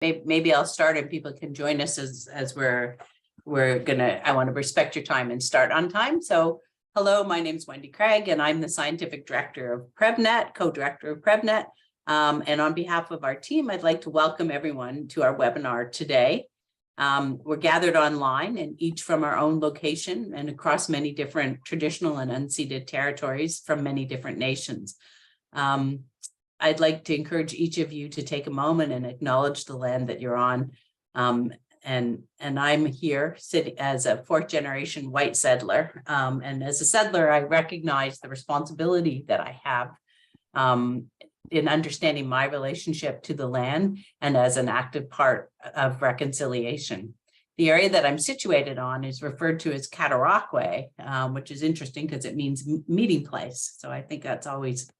maybe I'll start and people can join us as I want to respect your time and start on time. So hello, my name is Wendy Craig, and I'm the scientific director of PREVNet, co-director of PREVNet. And on behalf of our team, I'd like to welcome everyone to our webinar today. We're gathered online and each from our own location and across many different traditional and unceded territories from many different nations. I'd like to encourage each of you to take a moment and acknowledge the land that you're on. And I'm here sitting as a fourth generation white settler. And as a settler, I recognize the responsibility that I have in understanding my relationship to the land and as an active part of reconciliation. The area that I'm situated on is referred to as Cataraqui, which is interesting because it means meeting place. So I think that's always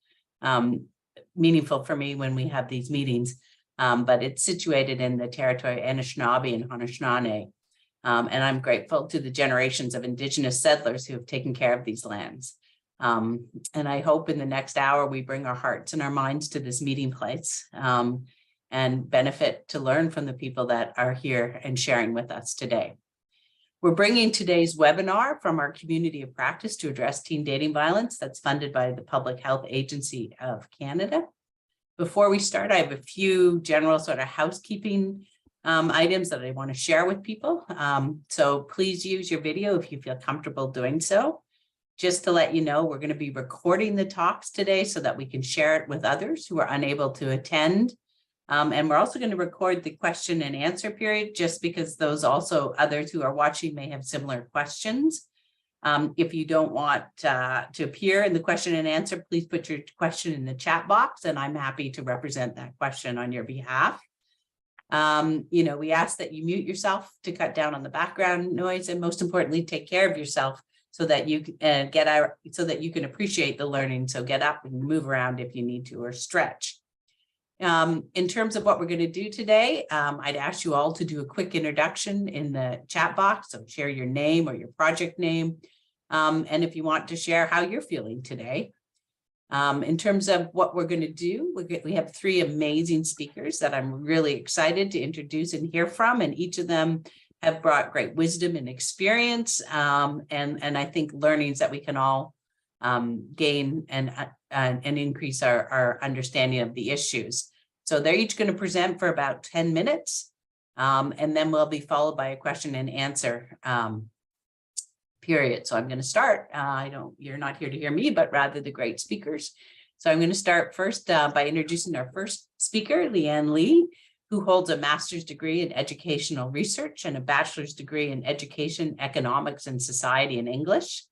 meaningful for me when we have these meetings, but it's situated in the territory Anishinaabe and Haudenosaunee. And I'm grateful to the generations of Indigenous settlers who have taken care of these lands. And I hope in the next hour, we bring our hearts and our minds to this meeting place and benefit to learn from the people that are here and sharing with us today. We're bringing today's webinar from our community of practice to address teen dating violence that's funded by the Public Health Agency of Canada. Before we start, I have a few general sort of housekeeping items that I want to share with people. So please use your video if you feel comfortable doing so. Just to let you know, we're going to be recording the talks today so that we can share it with others who are unable to attend. And we're also going to record the question and answer period just because those also others who are watching may have similar questions. If you don't want to appear in the question and answer, please put your question in the chat box and I'm happy to represent that question on your behalf. We ask that you mute yourself to cut down on the background noise and most importantly, take care of yourself so that you can appreciate the learning. So get up and move around if you need to or stretch. In terms of what we're going to do today, I'd ask you all to do a quick introduction in the chat box. So share your name or your project name. And if you want to share how you're feeling today. In terms of what we're going to do, we have three amazing speakers that I'm really excited to introduce and hear from. And each of them have brought great wisdom and experience. And I think learnings that we can all gain and increase our understanding of the issues. So they're each going to present for about 10 minutes, and then we'll be followed by a question and answer period. So I'm going to start. You're not here to hear me, but rather the great speakers. So I'm going to start first by introducing our first speaker, Lianne Lee, who holds a master's degree in educational research and a bachelor's degree in education, economics, and society in English.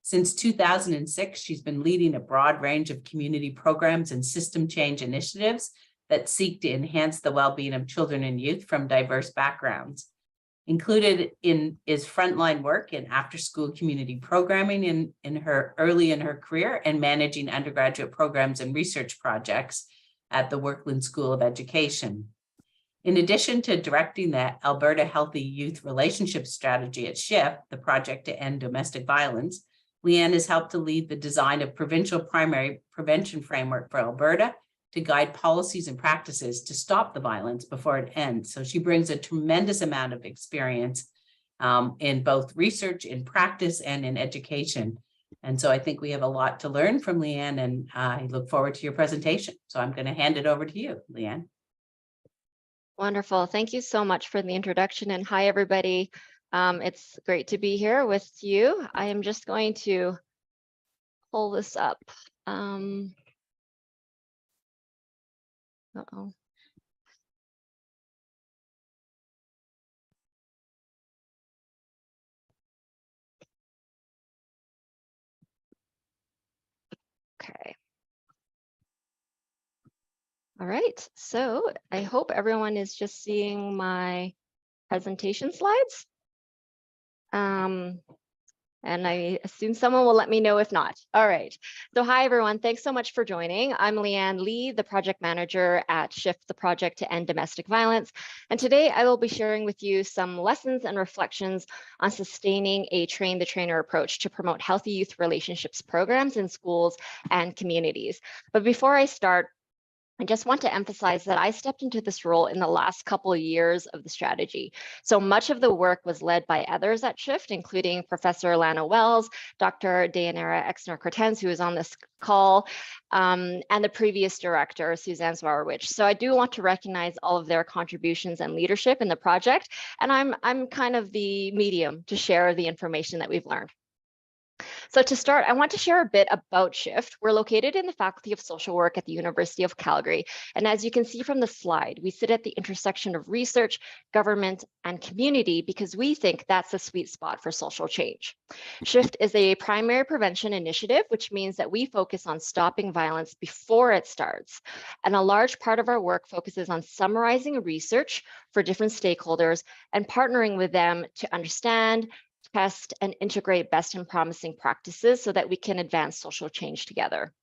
Since 2006, she's been leading a broad range of community programs and system change initiatives that seek to enhance the well-being of children and youth from diverse backgrounds. Included is frontline work in after-school community programming early in her career and managing undergraduate programs and research projects at the Workland School of Education. In addition to directing the Alberta Healthy Youth Relationship Strategy at SHIFT, the project to end domestic violence, Lianne has helped to lead the design of provincial primary prevention framework for Alberta to guide policies and practices to stop the violence before it ends. So she brings a tremendous amount of experience in both research, in practice, and in education. And so I think we have a lot to learn from Lianne, and I look forward to your presentation. So I'm going to hand it over to you, Lianne. Wonderful. Thank you so much for the introduction. And hi, everybody. It's great to be here with you. I am just going to pull this up. Uh-oh. Okay. All right. So I hope everyone is just seeing my presentation slides. And I assume someone will let me know if not. All right. So hi, everyone. Thanks so much for joining. I'm Lianne Lee, the project manager at SHIFT, the project to end domestic violence. And today I will be sharing with you some lessons and reflections on sustaining a train the trainer approach to promote healthy youth relationships programs in schools and communities. But before I start, I just want to emphasize that I stepped into this role in the last couple of years of the strategy. So much of the work was led by others at Shift, including Professor Lana Wells, Dr. Dayanara Exner-Cortens, who is on this call, and the previous director, Suzanne Zwarowicz. So I do want to recognize all of their contributions and leadership in the project, and I'm kind of the medium to share the information that we've learned. So to start, I want to share a bit about Shift. We're located in the Faculty of Social Work at the University of Calgary. And as you can see from the slide, we sit at the intersection of research, government, and community because we think that's the sweet spot for social change. Shift is a primary prevention initiative, which means that we focus on stopping violence before it starts. And a large part of our work focuses on summarizing research for different stakeholders and partnering with them to understand, test, and integrate best and promising practices so that we can advance social change together.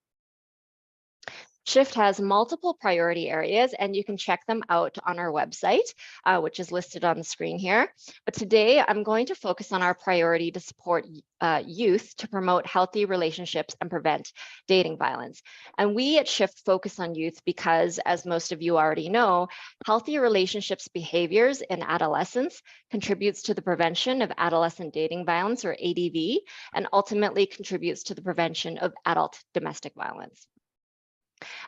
Shift has multiple priority areas, and you can check them out on our website, which is listed on the screen here. But today, I'm going to focus on our priority to support youth to promote healthy relationships and prevent dating violence. And we at Shift focus on youth because, as most of you already know, healthy relationships behaviors in adolescence contributes to the prevention of adolescent dating violence, or ADV, and ultimately contributes to the prevention of adult domestic violence.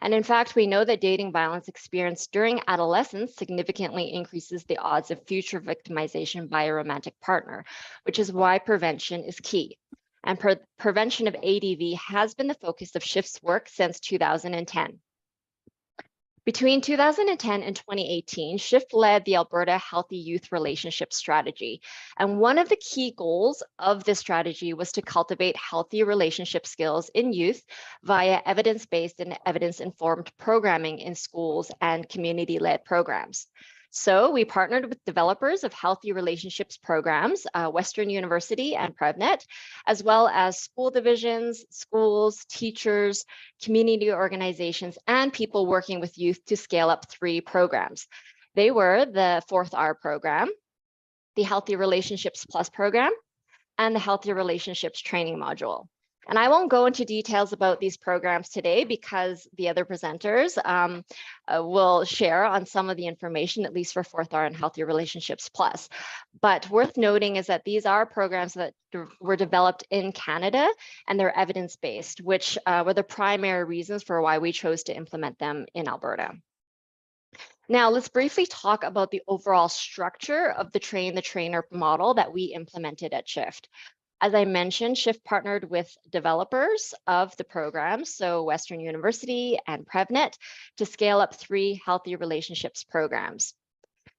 And in fact, we know that dating violence experienced during adolescence significantly increases the odds of future victimization by a romantic partner, which is why prevention is key. And prevention of ADV has been the focus of Shift's work since 2010. Between 2010 and 2018, Shift led the Alberta Healthy Youth Relationship Strategy. And one of the key goals of this strategy was to cultivate healthy relationship skills in youth via evidence-based and evidence-informed programming in schools and community-led programs. So we partnered with developers of healthy relationships programs, Western University and PREVNet, as well as school divisions, schools, teachers, community organizations, and people working with youth to scale up 3 programs. They were the 4th R program, the Healthy Relationships Plus program, and the Healthy Relationships training module. And I won't go into details about these programs today because the other presenters will share on some of the information, at least for 4th R and Healthy Relationships Plus. But worth noting is that these are programs that were developed in Canada, and they're evidence-based, which were the primary reasons for why we chose to implement them in Alberta. Now, let's briefly talk about the overall structure of the train the trainer model that we implemented at Shift. As I mentioned, Shift partnered with developers of the program, so Western University and PREVNet, to scale up 3 healthy relationships programs.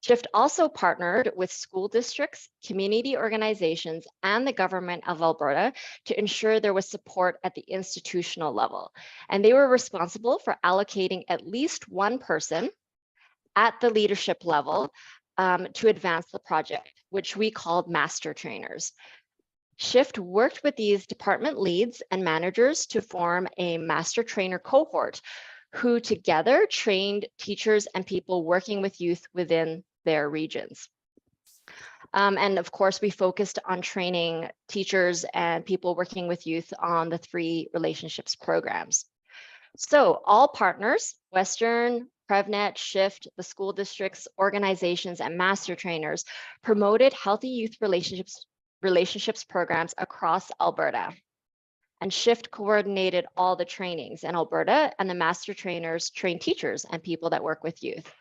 Shift also partnered with school districts, community organizations, and the government of Alberta to ensure there was support at the institutional level. And they were responsible for allocating at least 1 person at the leadership level to advance the project, which we called master trainers. Shift worked with these department leads and managers to form a master trainer cohort who together trained teachers and people working with youth within their regions. And of course, we focused on training teachers and people working with youth on the 3 relationships programs. So all partners, Western, PREVNet, Shift, the school districts, organizations, and master trainers promoted healthy youth relationships programs across Alberta. And Shift coordinated all the trainings in Alberta, and the master trainers trained teachers and people that work with youth.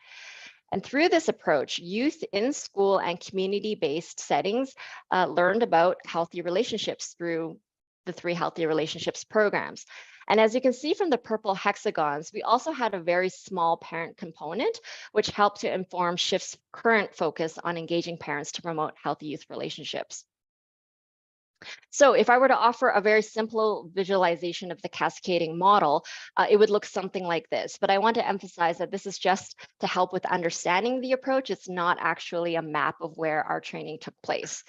And through this approach, youth in school and community-based settings learned about healthy relationships through the 3 healthy relationships programs. And as you can see from the purple hexagons, we also had a very small parent component, which helped to inform Shift's current focus on engaging parents to promote healthy youth relationships. So if I were to offer a very simple visualization of the cascading model, it would look something like this. But I want to emphasize that this is just to help with understanding the approach. It's not actually a map of where our training took place.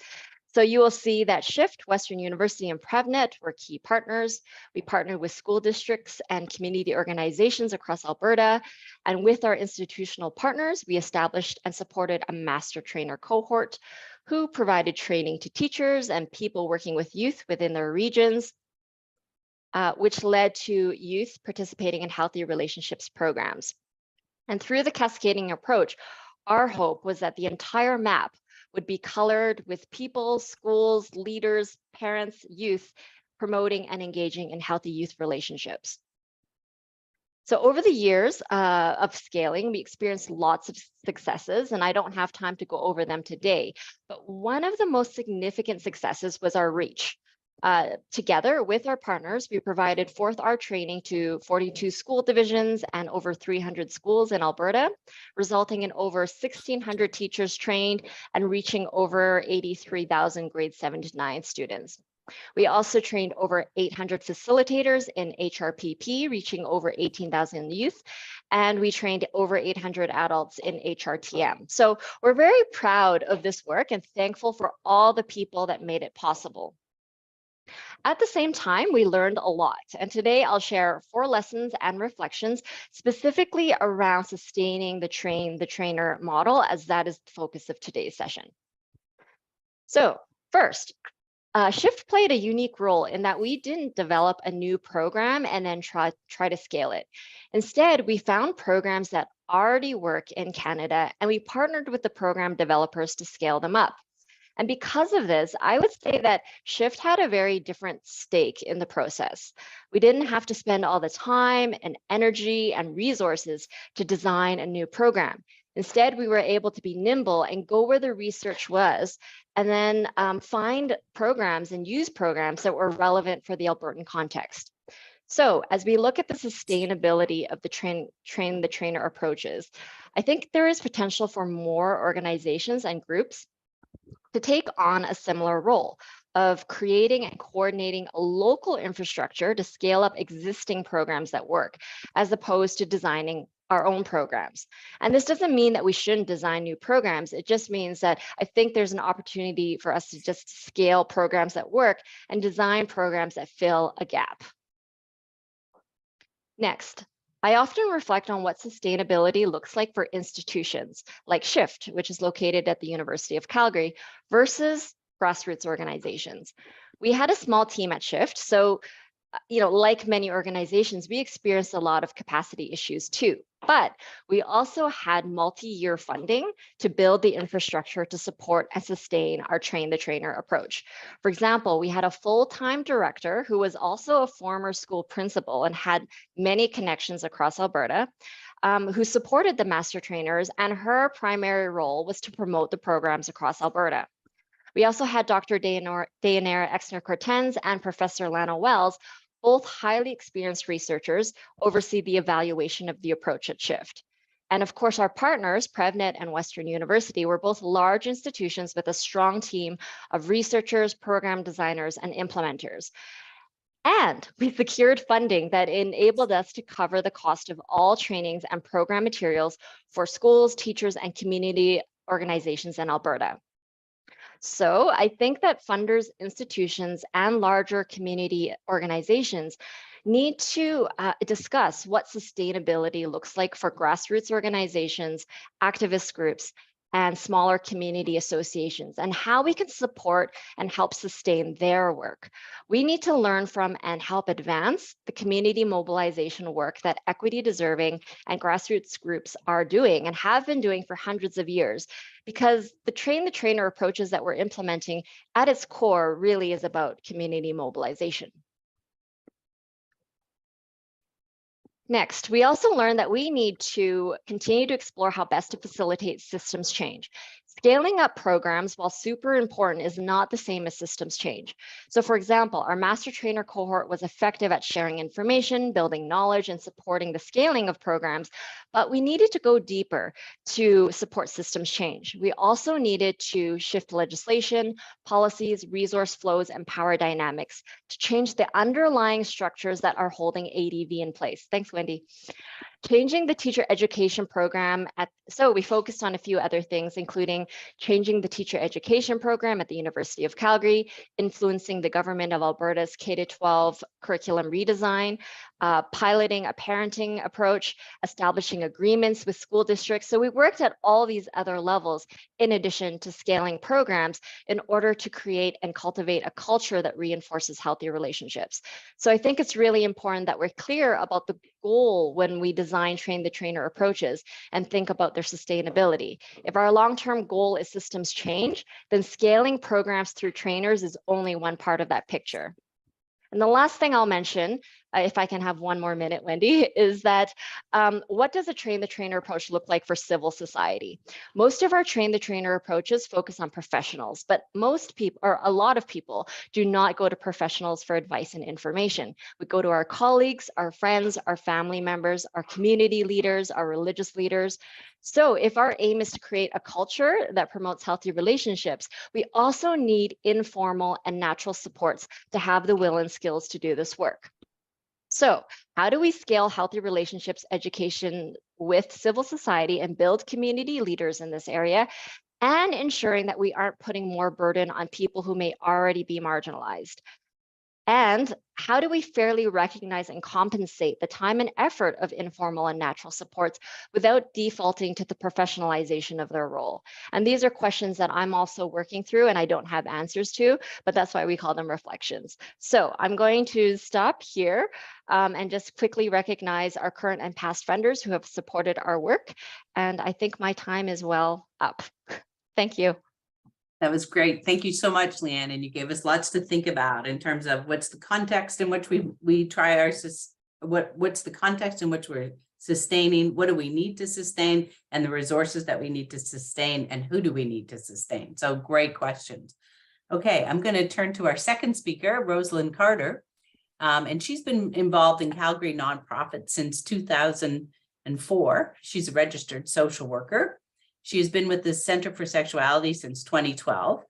So you will see that Shift, Western University, and PREVNet were key partners. We partnered with school districts and community organizations across Alberta. And with our institutional partners, we established and supported a master trainer cohort who provided training to teachers and people working with youth within their regions, which led to youth participating in healthy relationships programs. And through the cascading approach, our hope was that the entire map would be colored with people, schools, leaders, parents, youth, promoting and engaging in healthy youth relationships. So over the years of scaling, we experienced lots of successes, and I don't have time to go over them today. But one of the most significant successes was our reach. Together with our partners, we provided fourth art training to 42 school divisions and over 300 schools in Alberta, resulting in over 1,600 teachers trained and reaching over 83,000 grade 7 to 9 students. We also trained over 800 facilitators in HRPP, reaching over 18,000 youth, and we trained over 800 adults in HRTM. So we're very proud of this work and thankful for all the people that made it possible. At the same time, we learned a lot, and today I'll share 4 lessons and reflections specifically around sustaining the train-the-trainer model, as that is the focus of today's session. So first, Shift played a unique role in that we didn't develop a new program and then try to scale it. Instead, we found programs that already work in Canada, and we partnered with the program developers to scale them up. And because of this, I would say that Shift had a very different stake in the process. We didn't have to spend all the time and energy and resources to design a new program. Instead, we were able to be nimble and go where the research was, and then find programs and use programs that were relevant for the Albertan context. So as we look at the sustainability of the train-the-trainer approaches, I think there is potential for more organizations and groups to take on a similar role of creating and coordinating a local infrastructure to scale up existing programs that work, as opposed to designing our own programs. And this doesn't mean that we shouldn't design new programs. It just means that I think there's an opportunity for us to just scale programs that work and design programs that fill a gap. Next, I often reflect on what sustainability looks like for institutions like Shift, which is located at the University of Calgary, versus grassroots organizations. We had a small team at Shift, so like many organizations, we experienced a lot of capacity issues too, but we also had multi-year funding to build the infrastructure to support and sustain our train-the-trainer approach. For example, we had a full-time director who was also a former school principal and had many connections across Alberta, who supported the master trainers, and her primary role was to promote the programs across Alberta. We also had Dr. Dayanara Exner-Cortens and Professor Lana Wells, both highly experienced researchers, oversee the evaluation of the approach at Shift. And of course, our partners, PREVNet and Western University, were both large institutions with a strong team of researchers, program designers, and implementers. And we secured funding that enabled us to cover the cost of all trainings and program materials for schools, teachers, and community organizations in Alberta. So I think that funders, institutions, and larger community organizations need to discuss what sustainability looks like for grassroots organizations, activist groups, and smaller community associations, and how we can support and help sustain their work. We need to learn from and help advance the community mobilization work that equity deserving and grassroots groups are doing and have been doing for hundreds of years, because the train-the-trainer approaches that we're implementing at its core really is about community mobilization. Next, we also learned that we need to continue to explore how best to facilitate systems change. Scaling up programs, while super important, is not the same as systems change. So for example, our master trainer cohort was effective at sharing information, building knowledge, and supporting the scaling of programs, but we needed to go deeper to support systems change. We also needed to shift legislation, policies, resource flows, and power dynamics to change the underlying structures that are holding ADV in place. Thanks, Wendy. Changing the teacher education program so we focused on a few other things, including changing the teacher education program at the University of Calgary, influencing the government of Alberta's K-12 curriculum redesign, piloting a parenting approach, establishing agreements with school districts. So we worked at all these other levels in addition to scaling programs in order to create and cultivate a culture that reinforces healthy relationships. So I think it's really important that we're clear about the goal when we design design train-the-trainer approaches and think about their sustainability. If our long-term goal is systems change, then scaling programs through trainers is only one part of that picture. And the last thing I'll mention, if I can have one more minute, Wendy, is that what does a train-the-trainer approach look like for civil society? Most of our train-the-trainer approaches focus on professionals, but most people, or a lot of people, do not go to professionals for advice and information. We go to our colleagues, our friends, our family members, our community leaders, our religious leaders. So if our aim is to create a culture that promotes healthy relationships, we also need informal and natural supports to have the will and skills to do this work. So how do we scale healthy relationships education with civil society and build community leaders in this area, and ensuring that we aren't putting more burden on people who may already be marginalized? And how do we fairly recognize and compensate the time and effort of informal and natural supports without defaulting to the professionalization of their role? And these are questions that I'm also working through and I don't have answers to, but that's why we call them reflections. So I'm going to stop here and just quickly recognize our current and past vendors who have supported our work. And I think my time is well up. Thank you. That was great. Thank you so much, Lianne. And you gave us lots to think about in terms of what's the context in which we try our, what's the context in which we're sustaining, what do we need to sustain, and the resources that we need to sustain, and who do we need to sustain? So great questions. Okay, I'm going to turn to our second speaker, Roseline Carter. And she's been involved in Calgary nonprofit since 2004. She's a registered social worker. She has been with the Center for Sexuality since 2012,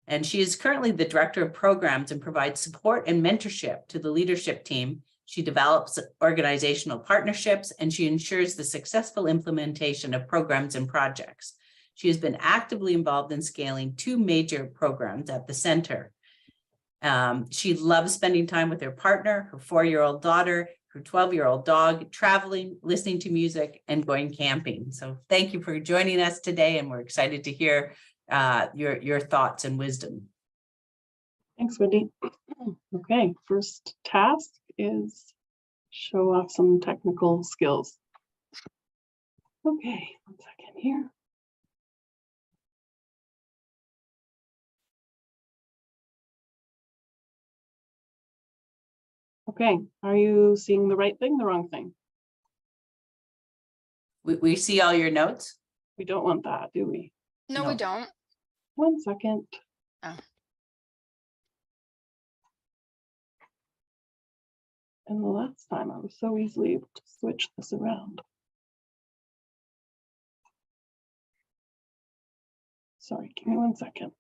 and she is currently the Director of Programs and provides support and mentorship to the leadership team. She develops organizational partnerships, and she ensures the successful implementation of programs and projects. She has been actively involved in scaling 2 major programs at the center. She loves spending time with her partner, her 4-year-old daughter, her 12-year-old dog, traveling, listening to music, and going camping. So thank you for joining us today, and we're excited to hear your thoughts and wisdom. Thanks, Wendy. Okay, first task is show off some technical skills. Okay, 1 second here. Okay, are you seeing the right thing, the wrong thing? We see all your notes. We don't want that, do we? No, we don't. 1 second. Oh. And the last time I was so easily able to switch this around. Sorry, give me 1 second.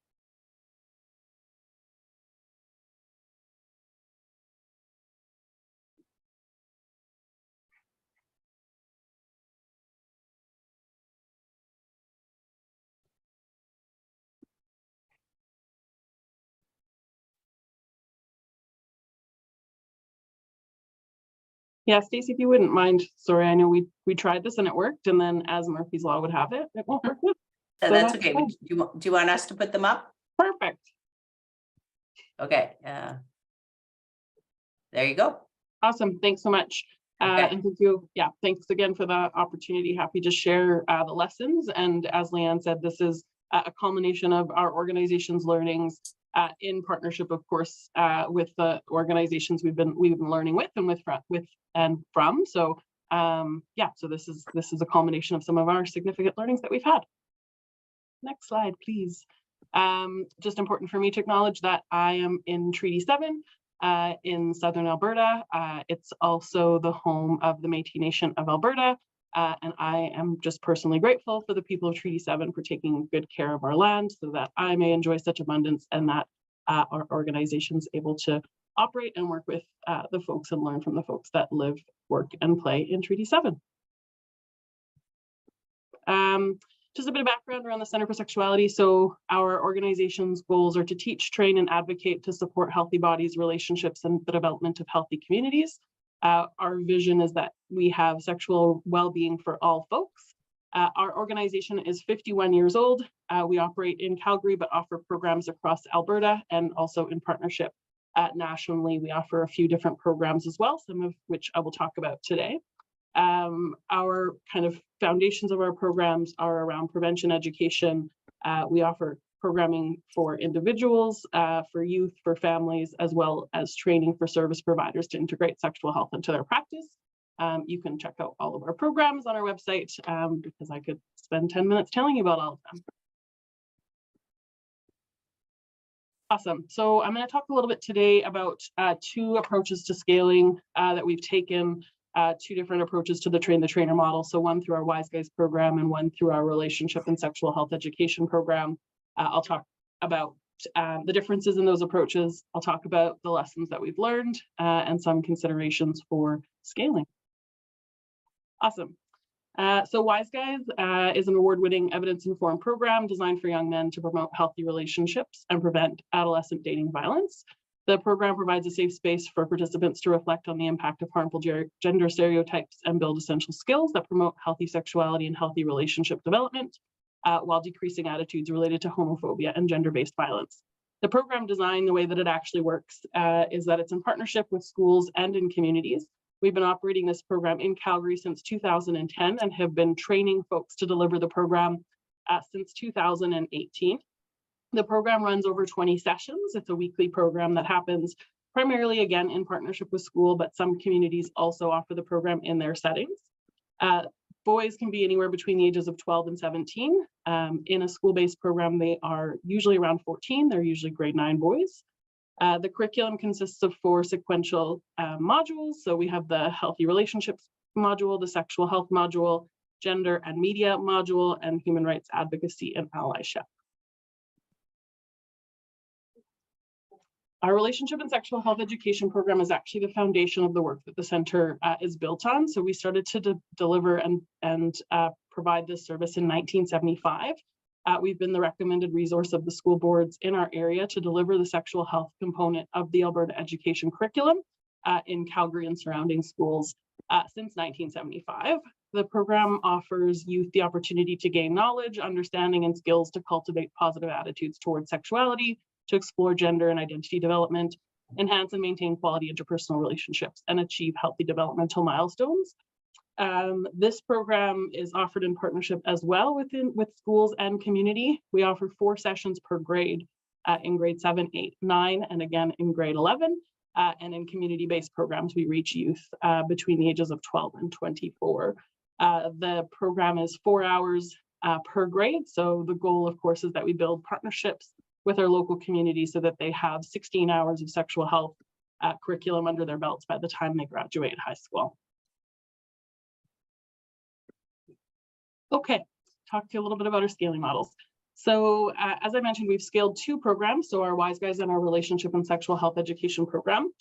Yeah, Stacey, if you wouldn't mind, sorry, I know we tried this and it worked, and then as Murphy's Law would have it, it won't work. So that's okay. fine. Do you want us to put them up? Perfect. Okay. There you go. Awesome. Thanks so much. Okay. And thank you. Yeah, thanks again for the opportunity. Happy to share the lessons. And as Lianne said, this is a culmination of our organization's learnings in partnership, of course, with the organizations we've been learning with and from. So yeah, so this is a culmination of some of our significant learnings that we've had. Next slide, please. Just important for me to acknowledge that I am in Treaty 7 in Southern Alberta. It's also the home of the Métis Nation of Alberta. And I am just personally grateful for the people of Treaty 7 for taking good care of our land so that I may enjoy such abundance, and that our organization is able to operate and work with the folks and learn from the folks that live, work, and play in Treaty 7. Just a bit of background around the Center for Sexuality. So our organization's goals are to teach, train, and advocate to support healthy bodies, relationships, and the development of healthy communities. Our vision is that we have sexual well-being for all folks. Our organization is 51 years old. We operate in Calgary, but offer programs across Alberta and also in partnership nationally. We offer a few different programs as well, some of which I will talk about today. Our kind of foundations of our programs are around prevention education. We offer programming for individuals, for youth, for families, as well as training for service providers to integrate sexual health into their practice. You can check out all of our programs on our website because I could spend 10 minutes telling you about all of them. Awesome. So I'm going to talk a little bit today about two approaches to scaling that we've taken, two different approaches to the Train the Trainer model. So one through our WiseGuyz program and one through our relationship and sexual health education program. I'll talk about the differences in those approaches. I'll talk about the lessons that we've learned and some considerations for scaling. Awesome. So WiseGuyz is an award-winning evidence-informed program designed for young men to promote healthy relationships and prevent adolescent dating violence. The program provides a safe space for participants to reflect on the impact of harmful gender stereotypes and build essential skills that promote healthy sexuality and healthy relationship development, while decreasing attitudes related to homophobia and gender-based violence. The program design, the way that it actually works, is that it's in partnership with schools and in communities. We've been operating this program in Calgary since 2010 and have been training folks to deliver the program since 2018. The program runs over 20 sessions. It's a weekly program that happens primarily, again, in partnership with school, but some communities also offer the program in their settings. Boys can be anywhere between the ages of 12 and 17. In a school-based program, they are usually around 14. They're usually grade 9 boys. The curriculum consists of 4 sequential modules. So we have the healthy relationships module, the sexual health module, gender and media module, and human rights advocacy and allyship. Our relationship and sexual health education program is actually the foundation of the work that the center is built on. So we started to deliver and provide this service in 1975. We've been the recommended resource of the school boards in our area to deliver the sexual health component of the Alberta education curriculum in Calgary and surrounding schools since 1975. The program offers youth the opportunity to gain knowledge, understanding, and skills to cultivate positive attitudes towards sexuality, to explore gender and identity development, enhance and maintain quality interpersonal relationships, and achieve healthy developmental milestones. This program is offered in partnership as well with schools and community. We offer 4 sessions per grade in grade 7, 8, 9, and again in grade 11. And in community-based programs, we reach youth between the ages of 12 and 24. The program is 4 hours per grade. So the goal, of course, is that we build partnerships with our local community so that they have 16 hours of sexual health curriculum under their belts by the time they graduate high school. Okay, talk to you a little bit about our scaling models. So as I mentioned, we've scaled 2 programs, so our WiseGuyz and our relationship and sexual health education program.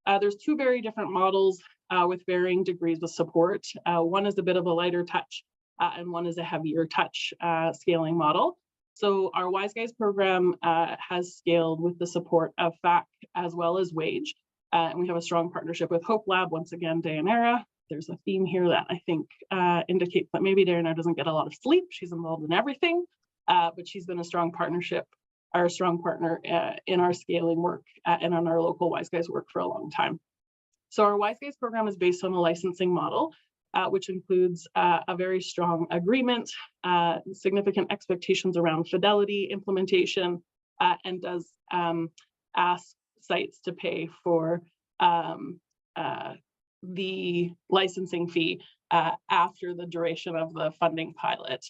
There's 2 very different models with varying degrees of support. One is a bit of a lighter touch and one is a heavier touch scaling model. So our WiseGuyz program has scaled with the support of FAC as well as WAGE. And we have a strong partnership with Hope Lab, once again, Dayanara. There's a theme here that I think indicates that maybe Dayanara doesn't get a lot of sleep. She's involved in everything, but she's been a strong partnership, or a strong partner in our scaling work and on our local WiseGuyz work for a long time. So our WiseGuyz program is based on a licensing model, which includes a very strong agreement, significant expectations around fidelity, implementation, and does ask sites to pay for the licensing fee after the duration of the funding pilot.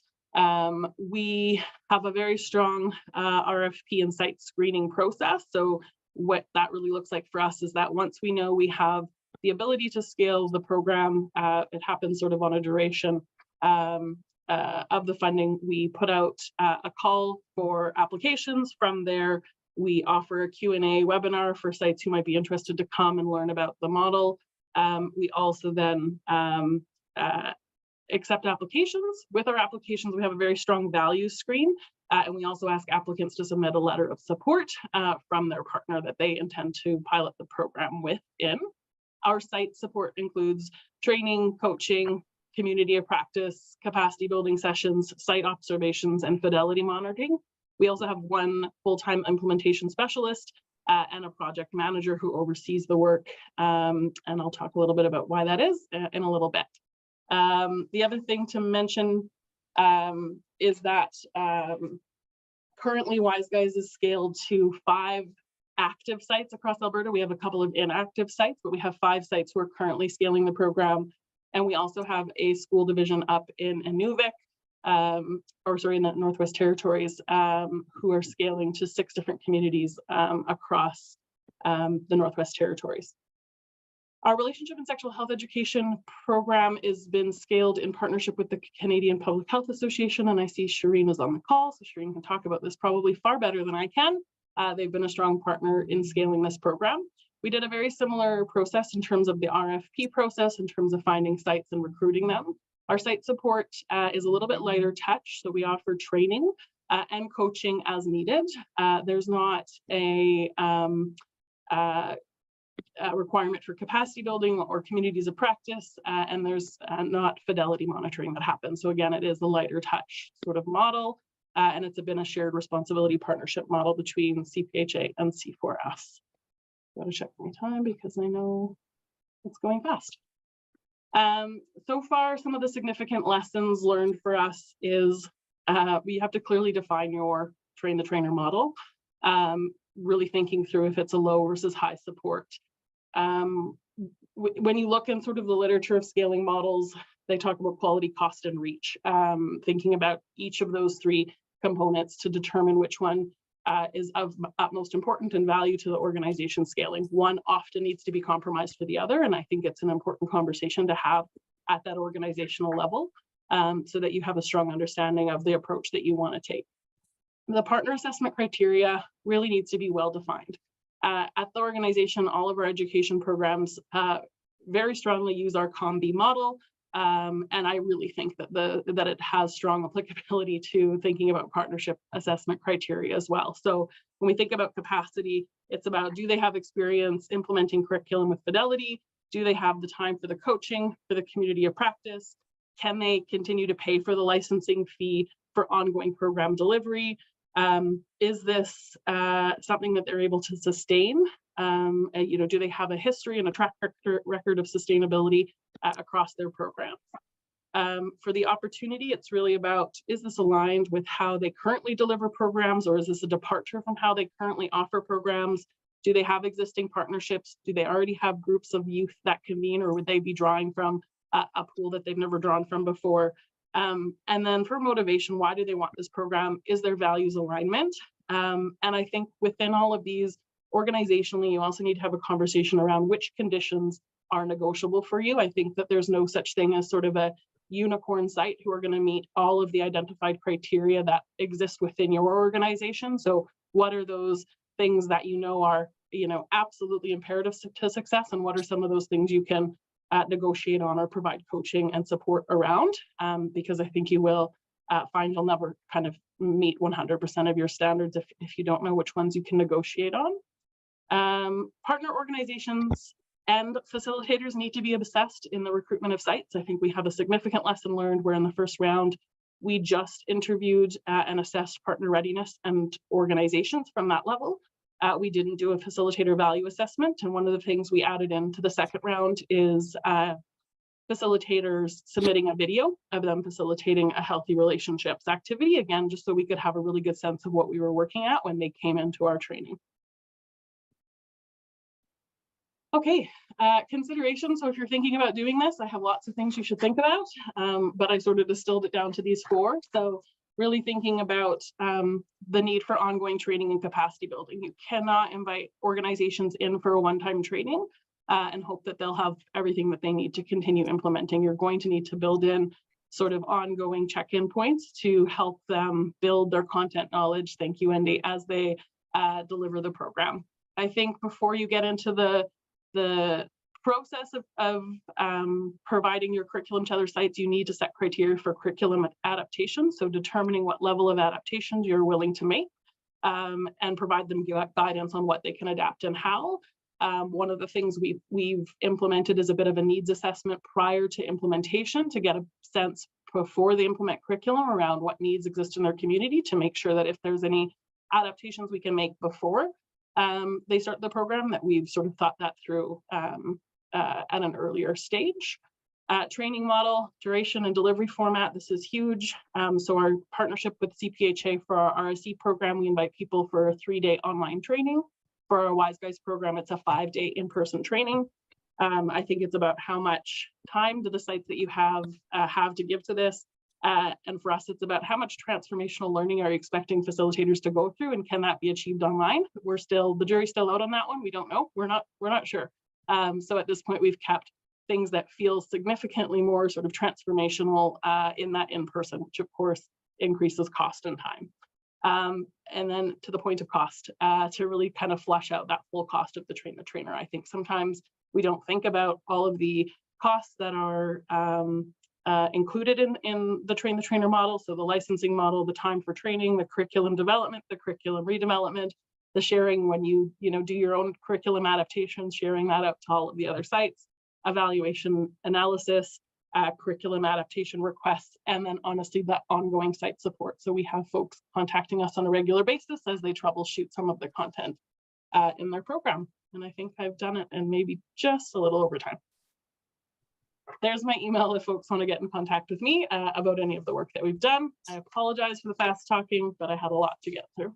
We have a very strong RFP and site screening process. So what that really looks like for us is that once we know we have the ability to scale the program, it happens sort of on a duration of the funding. We put out a call for applications. From there, we offer a Q&A webinar for sites who might be interested to come and learn about the model. We also then accept applications. With our applications, we have a very strong values screen, and we also ask applicants to submit a letter of support from their partner that they intend to pilot the program within. Our site support includes training, coaching, community of practice, capacity building sessions, site observations, and fidelity monitoring. We also have 1 full-time implementation specialist and a project manager who oversees the work. And I'll talk a little bit about why that is in a little bit. The other thing to mention is that currently WiseGuyz is scaled to 5 active sites across Alberta. We have a couple of inactive sites, but we have 5 sites who are currently scaling the program. And we also have a school division up in Inuvik, in the Northwest Territories, who are scaling to 6 different communities across the Northwest Territories. Our relationship and sexual health education program has been scaled in partnership with the Canadian Public Health Association, and I see Shireen is on the call, so Shireen can talk about this probably far better than I can. They've been a strong partner in scaling this program. We did a very similar process in terms of the RFP process, in terms of finding sites and recruiting them. Our site support is a little bit lighter touch, so we offer training and coaching as needed. There's not a requirement for capacity building or communities of practice, and there's not fidelity monitoring that happens. So again, it is a lighter touch sort of model, and it's been a shared responsibility partnership model between CPHA and C4S. Got to check my time because I know it's going fast. So far, some of the significant lessons learned for us is we have to clearly define your train the trainer model, really thinking through if it's a low versus high support. When you look in sort of the literature of scaling models, they talk about quality, cost, and reach, thinking about each of those 3 components to determine which one is of utmost importance and value to the organization scaling. One often needs to be compromised for the other, and I think it's an important conversation to have at that organizational level, so that you have a strong understanding of the approach that you want to take. The partner assessment criteria really needs to be well defined. At the organization, all of our education programs very strongly use our COM-B model, and I really think that that it has strong applicability to thinking about partnership assessment criteria as well. So when we think about capacity, it's about, do they have experience implementing curriculum with fidelity? Do they have the time for the coaching, for the community of practice? Can they continue to pay for the licensing fee for ongoing program delivery? Is this something that they're able to sustain? Do they have a history and a track record of sustainability across their programs? For the opportunity, it's really about, is this aligned with how they currently deliver programs, or is this a departure from how they currently offer programs? Do they have existing partnerships? Do they already have groups of youth that convene, or would they be drawing from a pool that they've never drawn from before? And then for motivation, why do they want this program? Is there values alignment? And I think within all of these, organizationally, you also need to have a conversation around which conditions are negotiable for you. I think that there's no such thing as sort of a unicorn site who are going to meet all of the identified criteria that exist within your organization. So what are those things that are absolutely imperative to success, and what are some of those things you can negotiate on or provide coaching and support around, because I think you will find you'll never kind of meet 100% of your standards if you don't know which ones you can negotiate on. Partner organizations and facilitators need to be assessed in the recruitment of sites. I think we have a significant lesson learned where in the first round, we just interviewed and assessed partner readiness and organizations from that level. We didn't do a facilitator value assessment. And one of the things we added into the second round is facilitators submitting a video of them facilitating a healthy relationships activity, again, just so we could have a really good sense of what we were working at when they came into our training. Okay, consideration. So if you're thinking about doing this, I have lots of things you should think about, but I sort of distilled it down to these 4. So really thinking about the need for ongoing training and capacity building. You cannot invite organizations in for a one-time training and hope that they'll have everything that they need to continue implementing. You're going to need to build in sort of ongoing check-in points to help them build their content knowledge, thank you, Wendy, as they deliver the program. I think before you get into the process of providing your curriculum to other sites, you need to set criteria for curriculum adaptation. So determining what level of adaptations you're willing to make and provide them guidance on what they can adapt and how. One of the things we've implemented is a bit of a needs assessment prior to implementation to get a sense before they implement curriculum around what needs exist in their community, to make sure that if there's any adaptations we can make before they start the program, that we've sort of thought that through at an earlier stage. Training model, duration and delivery format. This is huge. So our partnership with CPHA for our RSE program, we invite people for a 3-day online training. For our WiseGuyz program, it's a 5-day in-person training. I think it's about how much time do the sites that you have to give to this. And for us, it's about how much transformational learning are you expecting facilitators to go through, and can that be achieved online? The jury's still out on that one. We don't know. We're not sure. So at this point, we've kept things that feel significantly more sort of transformational in that in-person, which of course increases cost and time. And then to the point of cost, to really kind of flush out that full cost of the train the trainer. I think sometimes we don't think about all of the costs that are included in the train the trainer model. So the licensing model, the time for training, the curriculum development, the curriculum redevelopment, the sharing when you do your own curriculum adaptations, sharing that out to all of the other sites, evaluation analysis, curriculum adaptation requests, and then honestly that ongoing site support. So we have folks contacting us on a regular basis as they troubleshoot some of the content in their program. And I think I've done it and maybe just a little over time. There's my email if folks want to get in contact with me about any of the work that we've done. I apologize for the fast talking, but I had a lot to get through.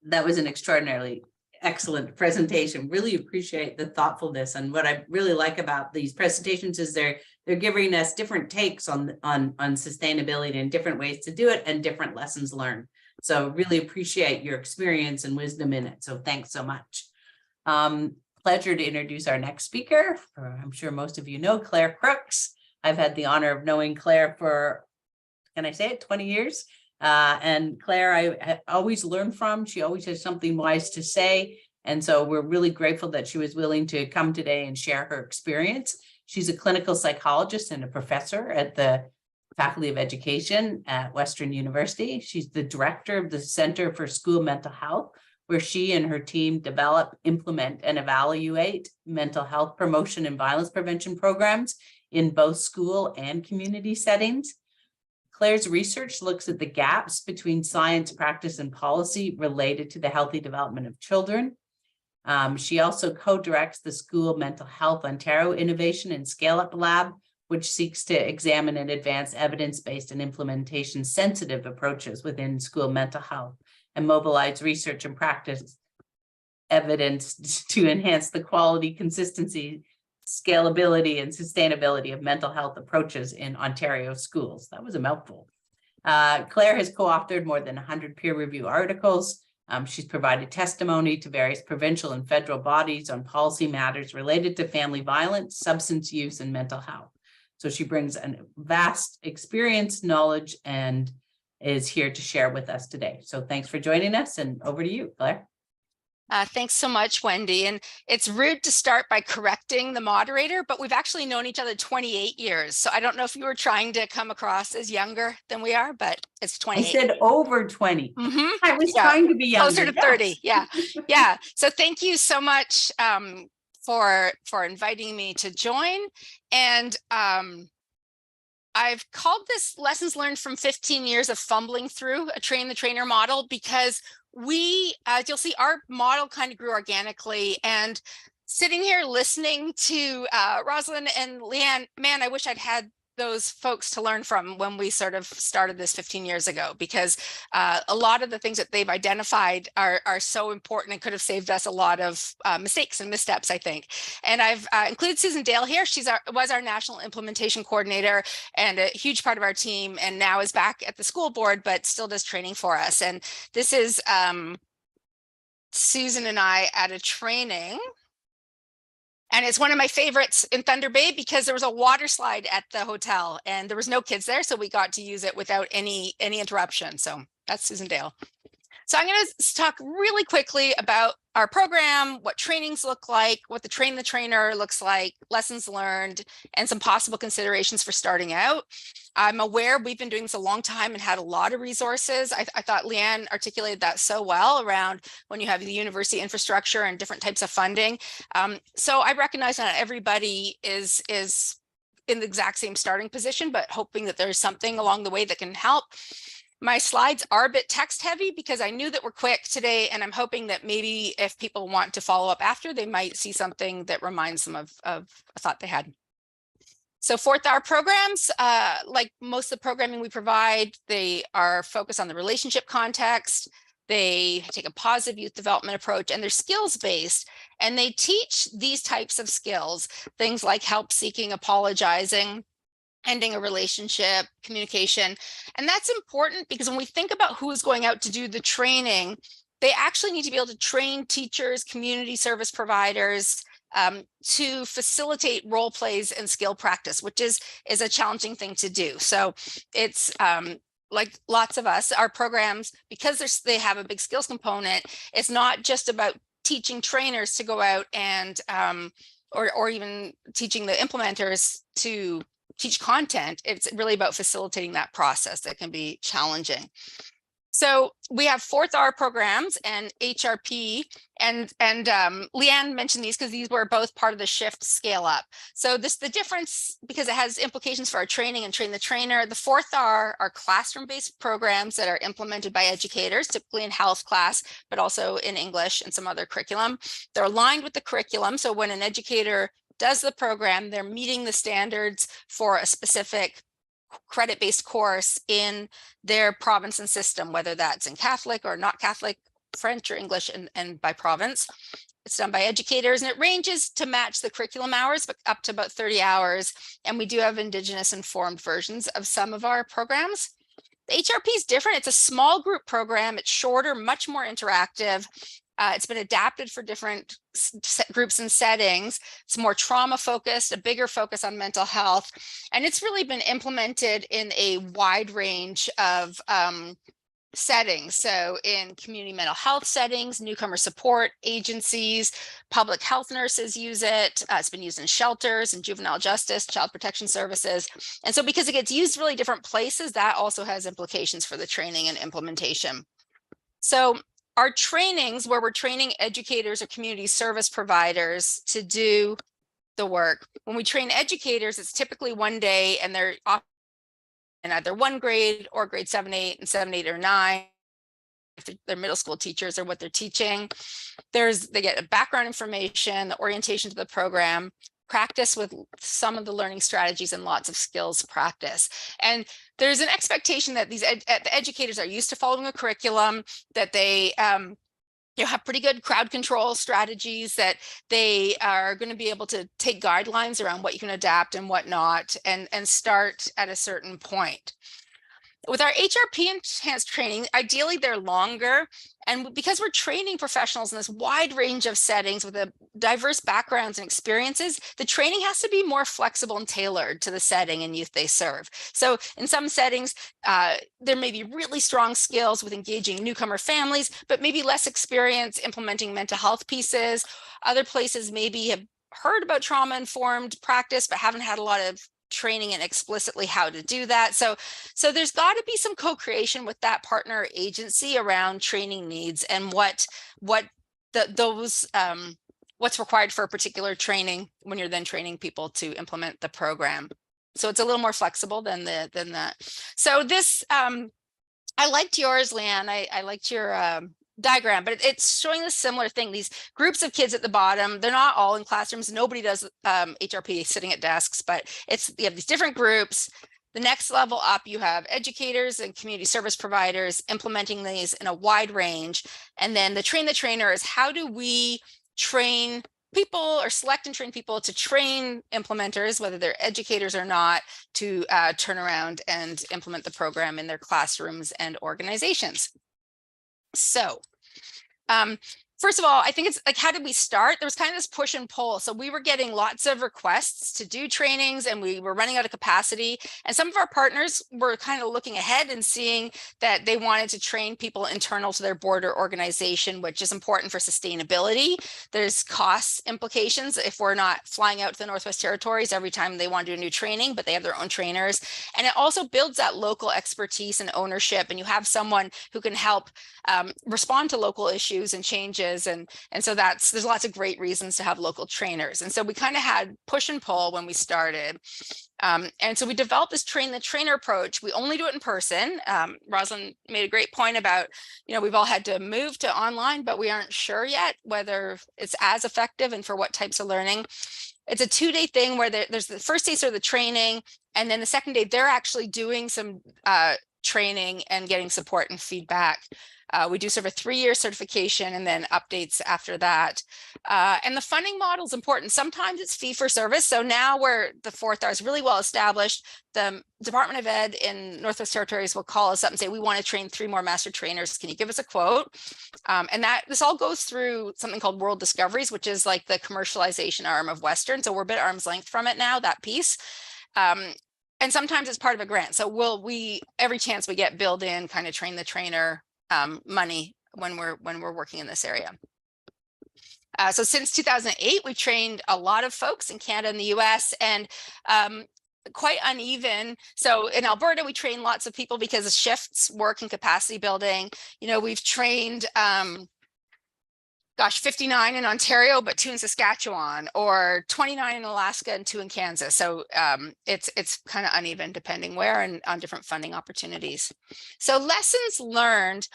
That was an extraordinarily excellent presentation. Really appreciate the thoughtfulness. And what I really like about these presentations is they're giving us different takes on sustainability and different ways to do it and different lessons learned. So really appreciate your experience and wisdom in it. So thanks so much. Pleasure to introduce our next speaker. I'm sure most of you know Claire Crooks. I've had the honor of knowing Claire for, can I say it, 20 years? And Claire, I always learn from. She always has something wise to say. And so we're really grateful that she was willing to come today and share her experience. She's a clinical psychologist and a professor at the Faculty of Education at Western University. She's the director of the Center for School Mental Health, where she and her team develop, implement, and evaluate mental health promotion and violence prevention programs in both school and community settings. Claire's research looks at the gaps between science, practice, and policy related to the healthy development of children. She also co-directs the School Mental Health Ontario Innovation and Scale-Up Lab, which seeks to examine and advance evidence-based and implementation-sensitive approaches within school mental health and mobilize research and practice evidence to enhance the quality, consistency, scalability, and sustainability of mental health approaches in Ontario schools. That was a mouthful. Claire has co-authored more than 100 peer review articles. She's provided testimony to various provincial and federal bodies on policy matters related to family violence, substance use, and mental health. So she brings a vast experience, knowledge, and is here to share with us today. So thanks for joining us, and over to you, Claire. Thanks so much, Wendy. And it's rude to start by correcting the moderator, but we've actually known each other 28 years. So I don't know if you were trying to come across as younger than we are, but it's 28. I said over 20. I was trying to be younger. Closer to 30. Yeah. Yeah. So thank you so much for inviting me to join. And I've called this Lessons Learned from 15 Years of Fumbling Through a Train the Trainer model, because as you'll see, our model kind of grew organically. And sitting here listening to Roseline and Lianne, man, I wish I'd had those folks to learn from when we sort of started this 15 years ago, because a lot of the things that they've identified are so important and could have saved us a lot of mistakes and missteps, I think. And I've included Susan Dale here. She was our national implementation coordinator and a huge part of our team, and now is back at the school board, but still does training for us. And this is Susan and I at a training. And it's one of my favorites in Thunder Bay because there was a water slide at the hotel and there was no kids there. So we got to use it without any interruption. So that's Susan Dale. So I'm going to talk really quickly about our program, what trainings look like, what the Train the Trainer looks like, lessons learned, and some possible considerations for starting out. I'm aware we've been doing this a long time and had a lot of resources. I thought Lianne articulated that so well around when you have the university infrastructure and different types of funding. So I recognize that everybody is in the exact same starting position, but hoping that there's something along the way that can help. My slides are a bit text heavy because I knew that we're quick today, and I'm hoping that maybe if people want to follow up after, they might see something that reminds them of a thought they had. So fourth hour programs, like most of the programming we provide, they are focused on the relationship context. They take a positive youth development approach, and they're skills based, and they teach these types of skills, things like help seeking, apologizing, ending a relationship, communication. And that's important because when we think about who's going out to do the training, they actually need to be able to train teachers, community service providers, to facilitate role plays and skill practice, which is a challenging thing to do. So it's like lots of us, our programs, because they have a big skills component, it's not just about teaching trainers to go out and or even teaching the implementers to teach content. It's really about facilitating that process that can be challenging. So we have fourth hour programs and HRP, and Lianne mentioned these because these were both part of the shift scale up. So the difference, because it has implications for our training and train the trainer, the fourth hour are classroom-based programs that are implemented by educators, typically in health class, but also in English and some other curriculum. They're aligned with the curriculum. So when an educator does the program, they're meeting the standards for a specific credit-based course in their province and system, whether that's in Catholic or not Catholic, French or English, and by province. It's done by educators, and it ranges to match the curriculum hours, but up to about 30 hours. And we do have Indigenous informed versions of some of our programs. The HRP is different. It's a small group program. It's shorter, much more interactive. It's been adapted for different groups and settings. It's more trauma focused, a bigger focus on mental health. And it's really been implemented in a wide range of settings. So in community mental health settings, newcomer support agencies, public health nurses use it. It's been used in shelters and juvenile justice, child protection services. And so because it gets used really different places, that also has implications for the training and implementation. So our trainings, where we're training educators or community service providers to do the work. When we train educators, it's typically one day, and they're often in either one grade or grade 7, 8, and 7, 8, or 9. If they're middle school teachers or what they're teaching. They get background information, the orientation to the program, practice with some of the learning strategies, and lots of skills practice. And there's an expectation that the educators are used to following a curriculum, that they have pretty good crowd control strategies, that they are going to be able to take guidelines around what you can adapt and what not, and start at a certain point. With our HRP enhanced training, ideally they're longer. And because we're training professionals in this wide range of settings with a diverse backgrounds and experiences, the training has to be more flexible and tailored to the setting and youth they serve. So in some settings, there may be really strong skills with engaging newcomer families, but maybe less experience implementing mental health pieces. Other places maybe have heard about trauma-informed practice, but haven't had a lot of training and explicitly how to do that. So there's got to be some co-creation with that partner agency around training needs and what's required for a particular training when you're then training people to implement the program. So it's a little more flexible than that. So this, I liked yours, Lianne. I liked your diagram, but it's showing a similar thing. These groups of kids at the bottom, they're not all in classrooms. Nobody does HRP sitting at desks, but you have these different groups. The next level up, you have educators and community service providers implementing these in a wide range. And then the train the trainer is, how do we train people or select and train people to train implementers, whether they're educators or not, to turn around and implement the program in their classrooms and organizations. So, first of all, I think it's like, how did we start? There was kind of this push and pull. So we were getting lots of requests to do trainings, and we were running out of capacity. And some of our partners were kind of looking ahead and seeing that they wanted to train people internal to their board or organization, which is important for sustainability. There's cost implications if we're not flying out to the Northwest Territories every time they want to do a new training, but they have their own trainers. And it also builds that local expertise and ownership, and you have someone who can help respond to local issues and changes. And so there's lots of great reasons to have local trainers. And so we kind of had push and pull when we started. And so we developed this train the trainer approach. We only do it in person. Roseline made a great point about, we've all had to move to online, but we aren't sure yet whether it's as effective and for what types of learning. it's a 2-day thing where there's the first day, sort of the training, and then the second day, they're actually doing some training and getting support and feedback. We do sort of a 3-year certification and then updates after that. And the funding model is important. Sometimes it's fee for service. So now where the 4th is really well established, the Department of Ed in Northwest Territories will call us up and say, we want to train 3 more master trainers. Can you give us a quote? And this all goes through something called World Discoveries, which is like the commercialization arm of Western. So we're a bit arm's length from it now, that piece. And sometimes it's part of a grant. So every chance we get, build in kind of train the trainer money when we're working in this area. So since 2008, we've trained a lot of folks in Canada and the US, and quite uneven. So in Alberta, we train lots of people because of shifts, work, and capacity building. You know, we've trained 59 in Ontario, but 2 in Saskatchewan, or 29 in Alaska and 2 in Kansas. So it's kind of uneven depending where and on different funding opportunities. So lessons learned.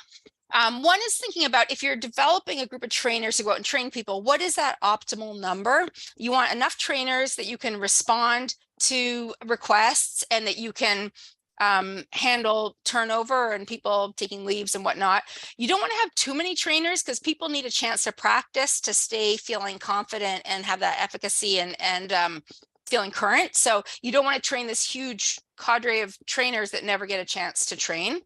One is thinking about, if you're developing a group of trainers to go out and train people, what is that optimal number? You want enough trainers that you can respond to requests and that you can handle turnover and people taking leaves and whatnot. You don't want to have too many trainers because people need a chance to practice to stay feeling confident and have that efficacy and feeling current. So you don't want to train this huge cadre of trainers that never get a chance to train.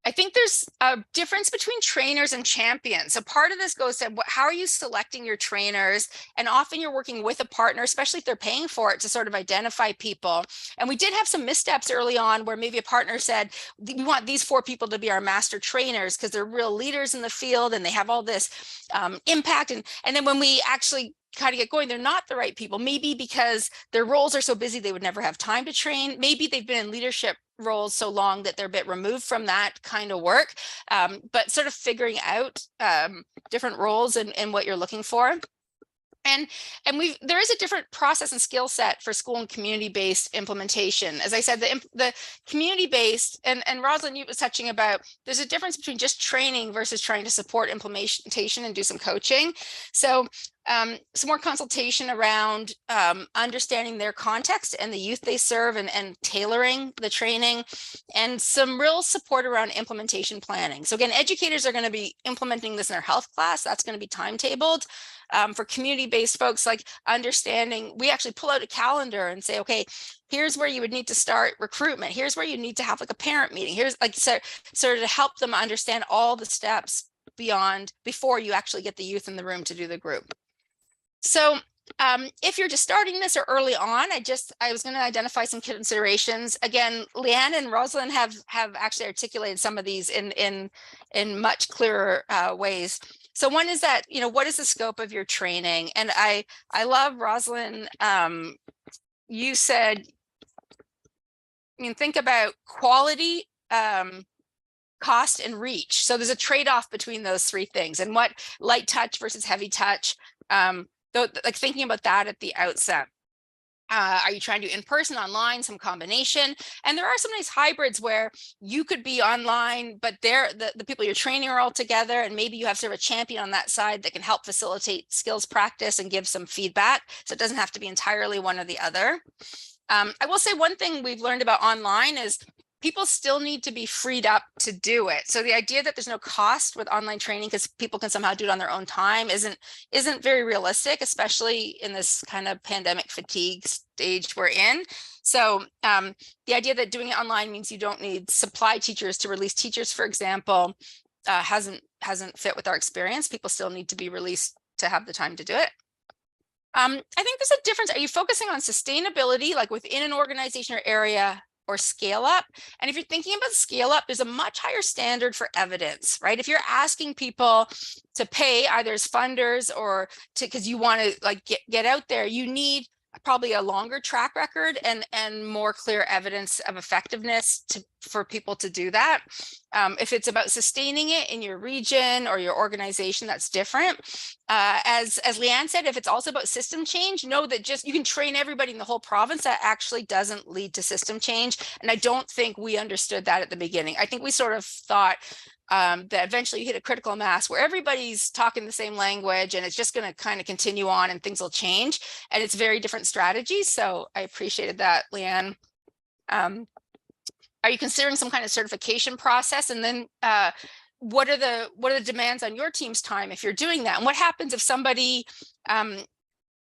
I think there's a difference between trainers and champions. So part of this goes to how are you selecting your trainers? And often you're working with a partner, especially if they're paying for it, to sort of identify people. And we did have some missteps early on where maybe a partner said, we want these 4 people to be our master trainers because they're real leaders in the field and they have all this impact. And then when we actually kind of get going, they're not the right people, maybe because their roles are so busy they would never have time to train. Maybe they've been in leadership roles so long that they're a bit removed from that kind of work, but sort of figuring out different roles and what you're looking for. And there is a different process and skill set for school and community-based implementation. As I said, the community-based, and Roseline, you was touching about, there's a difference between just training versus trying to support implementation and do some coaching. So some more consultation around understanding their context and the youth they serve and tailoring the training, and some real support around implementation planning. So again, educators are going to be implementing this in their health class. That's going to be timetabled. For community-based folks, like understanding, we actually pull out a calendar and say, okay, here's where you would need to start recruitment. Here's where you need to have like a parent meeting. Here's like sort of to help them understand all the steps before you actually get the youth in the room to do the group. So if you're just starting this or early on, I was going to identify some considerations. Again, Lianne and Roseline have actually articulated some of these in much clearer ways. So one is that, you know, what is the scope of your training? And I love, Roseline, you said, I mean, think about quality, cost, and reach. So there's a trade-off between those 3 things, and what light touch versus heavy touch. Like thinking about that at the outset. Are you trying to do in person, online, some combination? And there are some nice hybrids where you could be online, but the people you're training are all together, and maybe you have sort of a champion on that side that can help facilitate skills practice and give some feedback. So it doesn't have to be entirely one or the other. I will say one thing we've learned about online is people still need to be freed up to do it. So the idea that there's no cost with online training because people can somehow do it on their own time isn't very realistic, especially in this kind of pandemic fatigue stage we're in. So the idea that doing it online means you don't need supply teachers to release teachers, for example, hasn't fit with our experience. People still need to be released to have the time to do it. I think there's a difference. Are you focusing on sustainability, like within an organization or area, or scale up? And if you're thinking about scale up, there's a much higher standard for evidence, right? If you're asking people to pay either as funders or because you want to like get out there, you need probably a longer track record and more clear evidence of effectiveness for people to do that. If it's about sustaining it in your region or your organization, that's different. As Lianne said, if it's also about system change, know that just you can train everybody in the whole province. That actually doesn't lead to system change. And I don't think we understood that at the beginning. I think we sort of thought that eventually you hit a critical mass where everybody's talking the same language and it's just going to kind of continue on and things will change. And it's very different strategies. So I appreciated that, Lianne. Are you considering some kind of certification process? And then what are the demands on your team's time if you're doing that? And what happens if somebody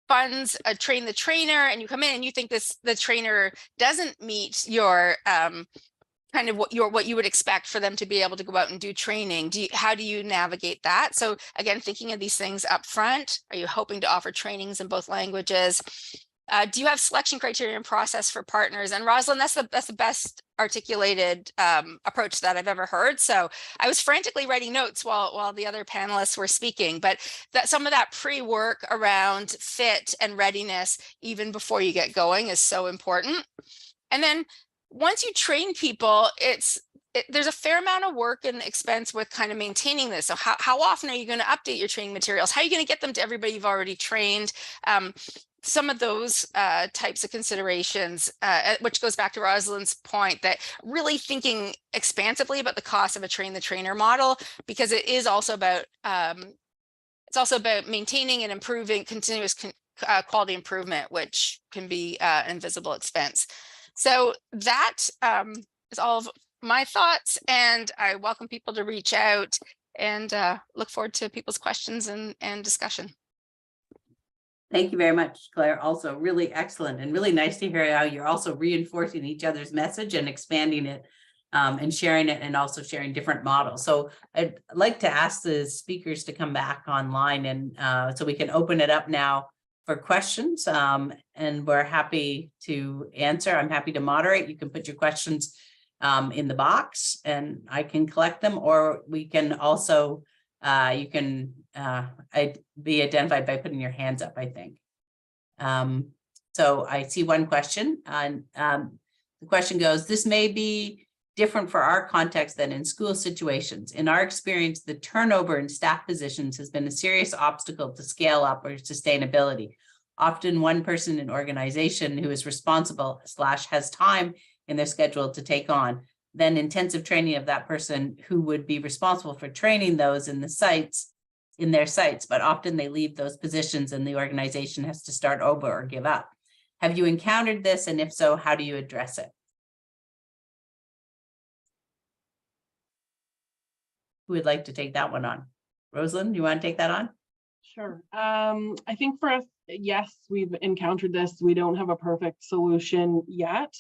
funds a train the trainer and you come in and you think the trainer doesn't meet your kind of what you would expect for them to be able to go out and do training? How do you navigate that? So again, thinking of these things up front. Are you hoping to offer trainings in both languages? Do you have selection criteria and process for partners? And Roseline, that's the best articulated approach that I've ever heard. So I was frantically writing notes while the other panelists were speaking, but some of that pre-work around fit and readiness, even before you get going, is so important. And then once you train people, there's a fair amount of work and expense with kind of maintaining this. So how often are you going to update your training materials? How are you going to get them to everybody you've already trained? Some of those types of considerations, which goes back to Rosaline's point, that really thinking expansively about the cost of a train the trainer model, because it is also about maintaining and improving continuous quality improvement, which can be an invisible expense. So that is all of my thoughts, and I welcome people to reach out and look forward to people's questions and discussion. Thank you very much, Claire. Also really excellent and really nice to hear how you're also reinforcing each other's message and expanding it and sharing it, and also sharing different models. So I'd like to ask the speakers to come back online, and so we can open it up now for questions, and we're happy to answer. I'm happy to moderate. You can put your questions in the box and I can collect them, or we can also you can be identified by putting your hands up, I think. So I see one question, and the question goes, this may be different for our context than in school situations. In our experience, the turnover in staff positions has been a serious obstacle to scale up or sustainability. Often one person in organization who is responsible / has time in their schedule to take on, then intensive training of that person who would be responsible for training those in their sites, but often they leave those positions and the organization has to start over or give up. Have you encountered this? And if so, how do you address it? Who would like to take that one on? Roseline, do you want to take that on? Sure. I think for us, yes, we've encountered this. We don't have a perfect solution yet.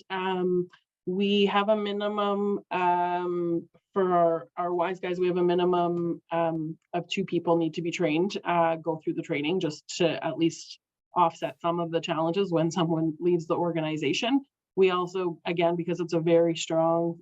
We have a minimum for our WiseGuyz. We have a minimum of 2 people need to be trained, go through the training, just to at least offset some of the challenges when someone leaves the organization. We also, again, because it's a very strong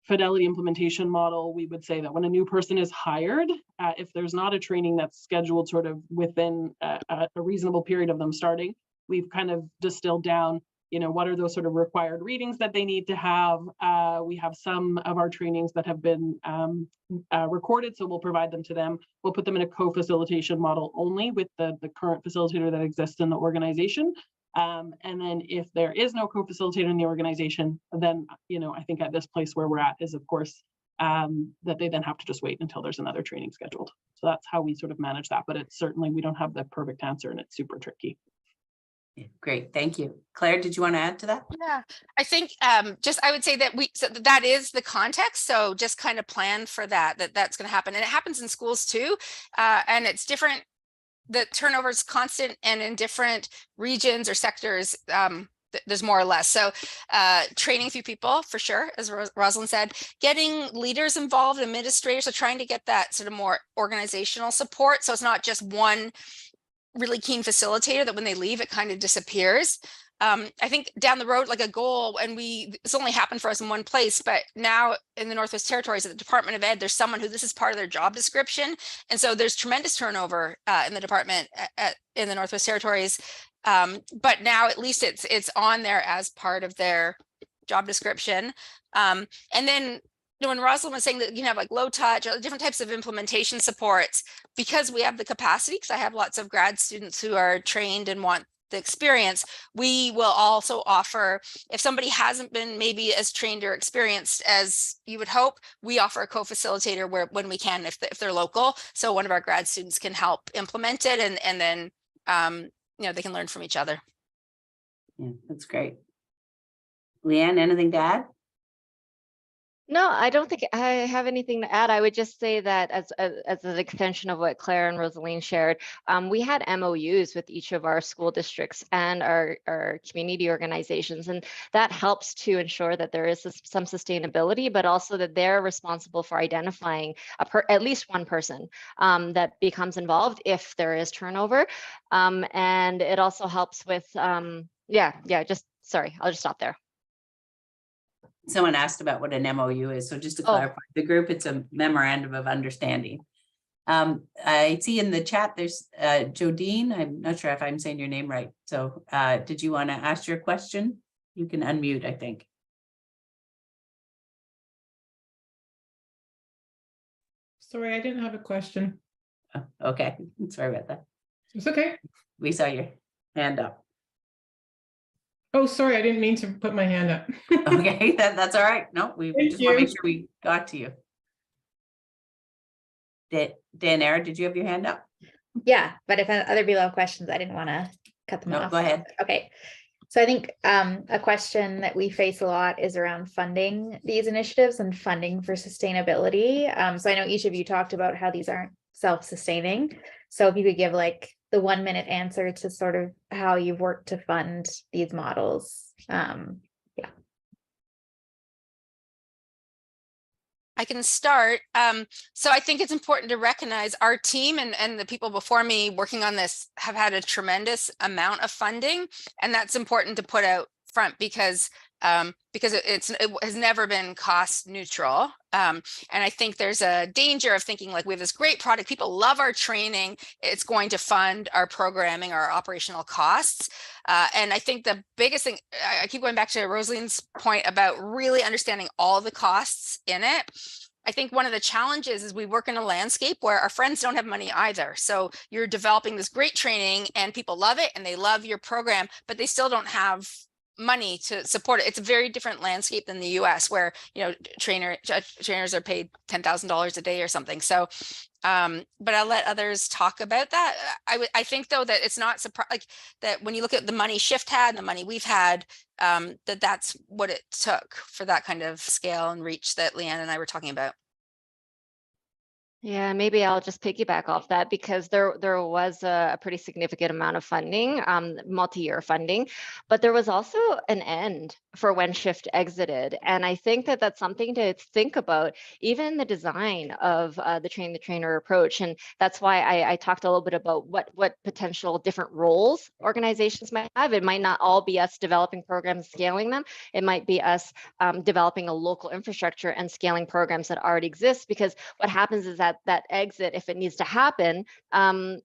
fidelity implementation model, we would say that when a new person is hired, if there's not a training that's scheduled sort of within a reasonable period of them starting, we've kind of distilled down, what are those sort of required readings that they need to have. We have some of our trainings that have been recorded, so we'll provide them to them. We'll put them in a co-facilitation model only with the current facilitator that exists in the organization. And then if there is no co-facilitator in the organization, then, I think at this place where we're at is, of course, that they then have to just wait until there's another training scheduled. So that's how we sort of manage that. But it's certainly, we don't have the perfect answer and it's super tricky. Great, thank you. Claire, did you want to add to that? Yeah, I think I would say that that is the context. So just kind of plan for that's going to happen. And it happens in schools too. And it's different. The turnover is constant, and in different regions or sectors, there's more or less. So training a few people for sure, as Roseline said, getting leaders involved, administrators, so trying to get that sort of more organizational support. So it's not just one really keen facilitator that when they leave, it kind of disappears. I think down the road, like a goal, and it's only happened for us in one place, but now in the Northwest Territories at the Department of Ed, there's someone who this is part of their job description. And so there's tremendous turnover in the department in the Northwest Territories. But now at least it's on there as part of their job description. And then when Roseline was saying that you have like low touch, or different types of implementation supports, because we have the capacity, because I have lots of grad students who are trained and want the experience, we will also offer, if somebody hasn't been maybe as trained or experienced as you would hope, we offer a co-facilitator when we can, if they're local. So one of our grad students can help implement it, and then they can learn from each other. Yeah, that's great. Lianne, anything to add? No, I don't think I have anything to add. I would just say that as an extension of what Claire and Roseline shared, we had MOUs with each of our school districts and our community organizations, and that helps to ensure that there is some sustainability, but also that they're responsible for identifying at least one person that becomes involved if there is turnover. And it also helps with, sorry, I'll just stop there. Someone asked about what an MOU is. So just to clarify, the group, it's a memorandum of understanding. I see in the chat, there's Jodine. I'm not sure if I'm saying your name right. So did you want to ask your question? You can unmute, I think. Sorry, I didn't have a question. Oh, okay, sorry about that. It's okay. We saw your hand up. Oh, sorry, I didn't mean to put my hand up. Okay, that's all right. No, we just want to make sure we got to you. Daenerys, did you have your hand up? Yeah, but if other people have questions, I didn't want to cut them off. Go ahead. Okay. So I think a question that we face a lot is around funding these initiatives and funding for sustainability. So I know each of you talked about how these aren't self-sustaining. So if you could give like the 1-minute answer to sort of how you've worked to fund these models. I can start. So I think it's important to recognize our team and the people before me working on this have had a tremendous amount of funding, and that's important to put out front because it has never been cost neutral. And I think there's a danger of thinking like we have this great product, people love our training, it's going to fund our programming, our operational costs. And I think the biggest thing, I keep going back to Rosaline's point about really understanding all the costs in it. I think one of the challenges is we work in a landscape where our friends don't have money either. So you're developing this great training and people love it and they love your program, but they still don't have money to support it. It's a very different landscape than the US where, trainers are paid $10,000 a day or something. So, but I'll let others talk about that. I think though that it's not like that when you look at the money Shift had and the money we've had, that's what it took for that kind of scale and reach that Lianne and I were talking about. Yeah, maybe I'll just piggyback off that because there was a pretty significant amount of funding, multi-year funding, but there was also an end for when Shift exited. And I think that that's something to think about, even the design of the train the trainer approach. And that's why I talked a little bit about what potential different roles organizations might have. It might not all be us developing programs, scaling them. It might be us developing a local infrastructure and scaling programs that already exist, because what happens is that exit, if it needs to happen,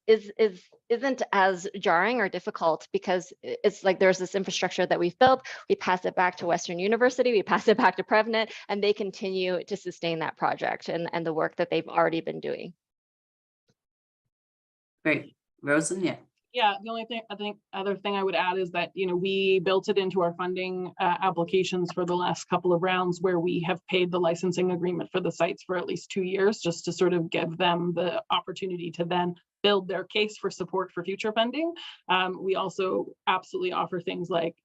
isn't as jarring or difficult, because it's like there's this infrastructure that we've built, we pass it back to Western University, we pass it back to PREVNet, and they continue to sustain that project and the work that they've already been doing. Great. Roseline, yeah. Yeah, the only thing other thing I would add is that, we built it into our funding applications for the last couple of rounds where we have paid the licensing agreement for the sites for at least 2 years, just to sort of give them the opportunity to then build their case for support for future funding. We also absolutely offer things like,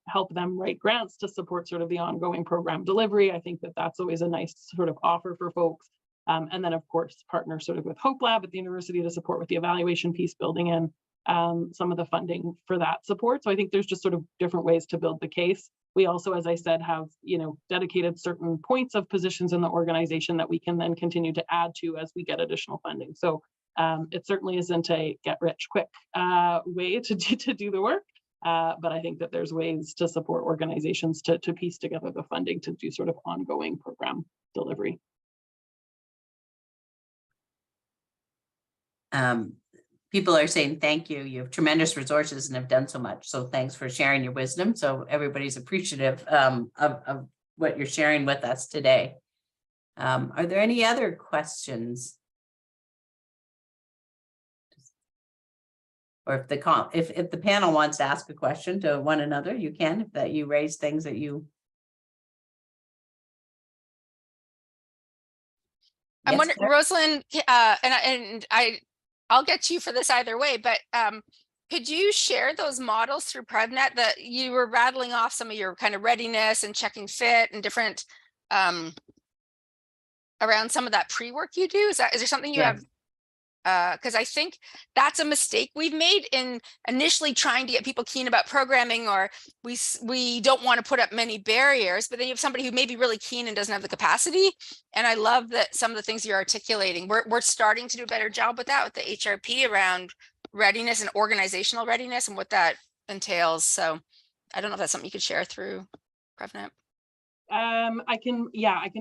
help them write grants to support sort of the ongoing program delivery. I think that that's always a nice sort of offer for folks. And then of course, partner sort of with Hope Lab at the university to support with the evaluation piece, building in some of the funding for that support. So I think there's just sort of different ways to build the case. We also, as I said, have, dedicated certain points of positions in the organization that we can then continue to add to as we get additional funding. So it certainly isn't a get rich quick way to do the work. But I think that there's ways to support organizations to piece together the funding to do sort of ongoing program delivery. People are saying thank you. You have tremendous resources and have done so much. So thanks for sharing your wisdom. So everybody's appreciative of what you're sharing with us today. Are there any other questions? or if the panel wants to ask a question to one another, you can, if that you raise things that you. I'm Yes, wondering, Claire? Roseline, I'll get to you for this either way, but could you share those models through PREVNet that you were rattling off some of your kind of readiness and checking fit and different around some of that pre-work you do? Is there something you have? Because I think that's a mistake we've made in initially trying to get people keen about programming, or we don't want to put up many barriers, but then you have somebody who may be really keen and doesn't have the capacity. And I love that some of the things you're articulating, we're starting to do a better job with that, with the HRP around readiness and organizational readiness and what that entails. So I don't know if that's something you could share through PREVNet. I can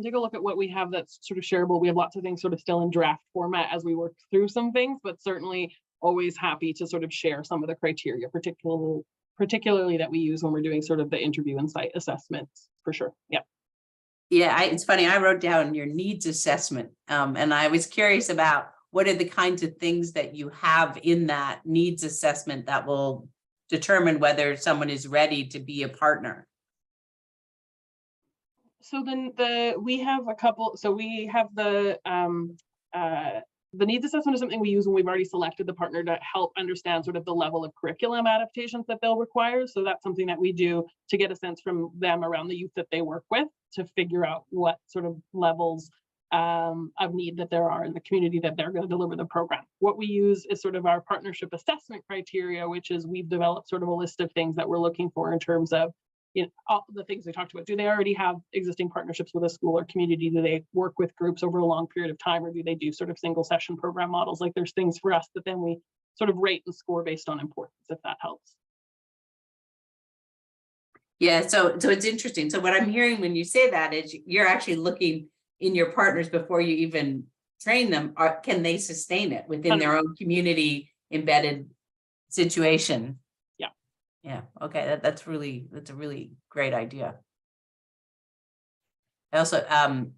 take a look at what we have that's sort of shareable. We have lots of things sort of still in draft format as we work through some things, but certainly always happy to sort of share some of the criteria, particularly that we use when we're doing sort of the interview and site assessments, for sure. Yeah. Yeah, it's funny, I wrote down your needs assessment, and I was curious about what are the kinds of things that you have in that needs assessment that will determine whether someone is ready to be a partner. So then we have a couple. So we have the needs assessment is something we use when we've already selected the partner to help understand sort of the level of curriculum adaptations that they'll require. So that's something that we do to get a sense from them around the youth that they work with, to figure out what sort of levels of need that there are in the community that they're going to deliver the program. What we use is sort of our partnership assessment criteria, which is we've developed sort of a list of things that we're looking for in terms of, you know, all the things we talked about. Do they already have existing partnerships with a school or community? Do they work with groups over a long period of time, or do they do sort of single session program models? Like, there's things for us that then we sort of rate and score based on importance, if that helps. Yeah, so it's interesting. So what I'm hearing when you say that is you're actually looking in your partners before you even train them. Can they sustain it within their own community embedded situation? Yeah. Okay. That's a really great idea. I also,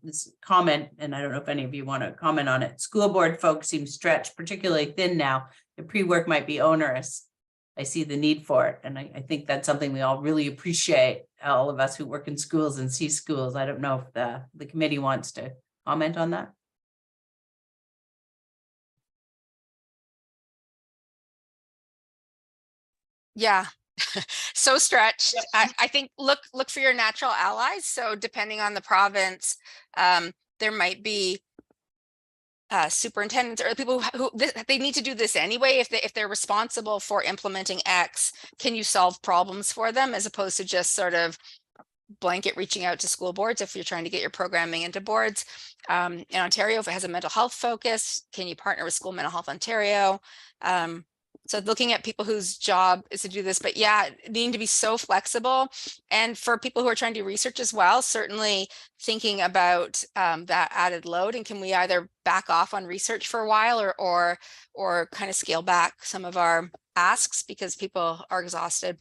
this comment, and I don't know if any of you want to comment on it. School board folks seem stretched particularly thin now. The pre-work might be onerous. I see the need for it. And I think that's something we all really appreciate, all of us who work in schools and see schools. I don't know if the committee wants to comment on that. Yeah. So stretched. Yep. I think look for your natural allies. So depending on the province, there might be superintendents or people who they need to do this anyway. If they're responsible for implementing X, can you solve problems for them, as opposed to just sort of blanket reaching out to school boards if you're trying to get your programming into boards. In Ontario, if it has a mental health focus, can you partner with School Mental Health Ontario? So looking at people whose job is to do this, but yeah, needing to be so flexible. And for people who are trying to do research as well, certainly thinking about that added load, and can we either back off on research for a while or kind of scale back some of our asks because people are exhausted.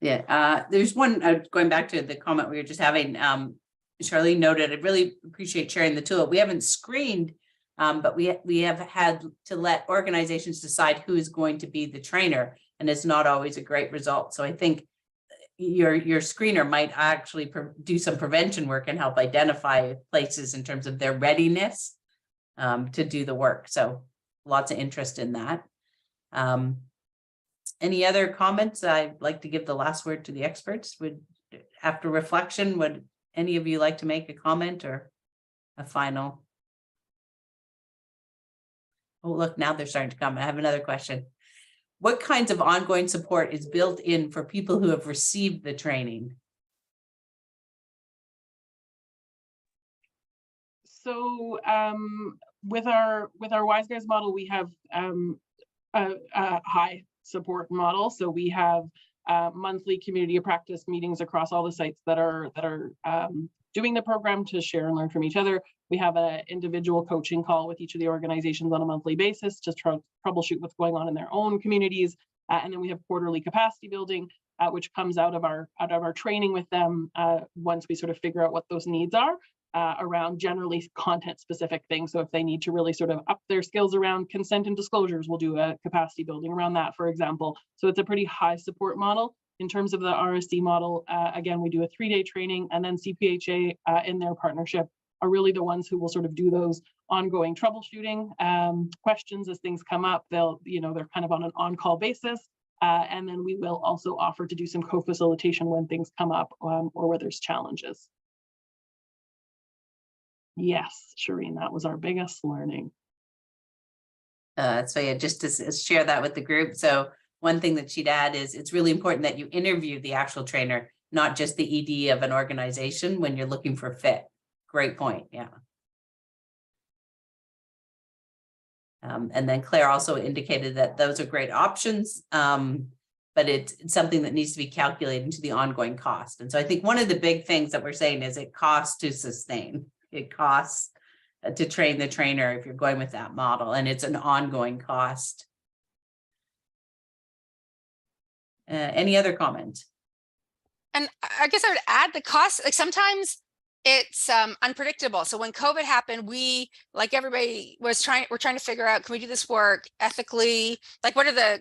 Yeah, there's one, going back to the comment we were just having, Charlene noted, I really appreciate sharing the tool. We haven't screened, but we have had to let organizations decide who is going to be the trainer, and it's not always a great result. So I think your screener might actually do some prevention work and help identify places in terms of their readiness to do the work. So lots of interest in that. Any other comments? I'd like to give the last word to the experts. After reflection, would any of you like to make a comment or a final? Oh, look, now they're starting to come. I have another question. What kinds of ongoing support is built in for people who have received the training? So with our WiseGuyz model, we have a high support model. So we have monthly community of practice meetings across all the sites that are doing the program to share and learn from each other. We have an individual coaching call with each of the organizations on a monthly basis to troubleshoot what's going on in their own communities. And then we have quarterly capacity building, which comes out of our training with them once we sort of figure out what those needs are. around generally content specific things. So if they need to really sort of up their skills around consent and disclosures, we'll do a capacity building around that, for example. So it's a pretty high support model. In terms of the RSD model, again, we do a 3-day training, and then CPHA in their partnership are really the ones who will sort of do those ongoing troubleshooting questions as things come up. They're kind of on an on-call basis. And then we will also offer to do some co-facilitation when things come up or where there's challenges. Yes, Shireen, that was our biggest learning. So yeah, just to share that with the group. So one thing that she'd add is it's really important that you interview the actual trainer, not just the ED of an organization when you're looking for fit. Great point, yeah. And then Claire also indicated that those are great options, but it's something that needs to be calculated into the ongoing cost. And so I think one of the big things that we're saying is it costs to sustain. It costs to train the trainer if you're going with that model, and it's an ongoing cost. Any other comment? And I guess I would add the cost, like sometimes it's unpredictable. So when COVID happened, we, like everybody we're trying to figure out, can we do this work ethically? Like what are the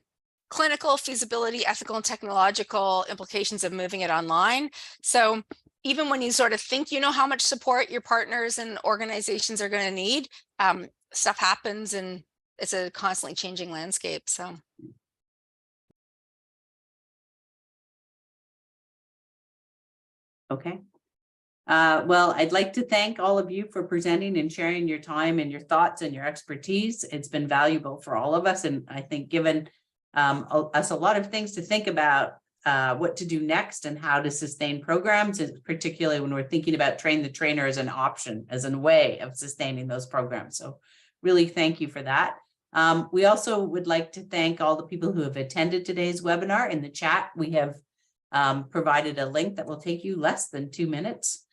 clinical feasibility, ethical and technological implications of moving it online? So even when you sort of think you know how much support your partners and organizations are going to need, stuff happens and it's a constantly changing landscape. So. Okay. Well, I'd like to thank all of you for presenting and sharing your time and your thoughts and your expertise. It's been valuable for all of us, and I think given us a lot of things to think about what to do next and how to sustain programs, particularly when we're thinking about train the trainer as an option, as a way of sustaining those programs. So really thank you for that. We also would like to thank all the people who have attended today's webinar. In the chat, we have provided a link that will take you less than 2 minutes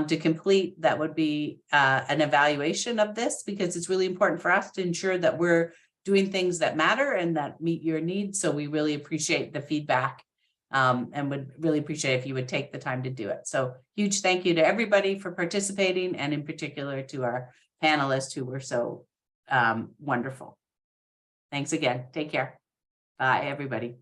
to complete. That would be an evaluation of this, because it's really important for us to ensure that we're doing things that matter and that meet your needs. So we really appreciate the feedback and would really appreciate if you would take the time to do it. So huge thank you to everybody for participating, and in particular to our panelists who were so wonderful. Thanks again. Take care. Bye, everybody.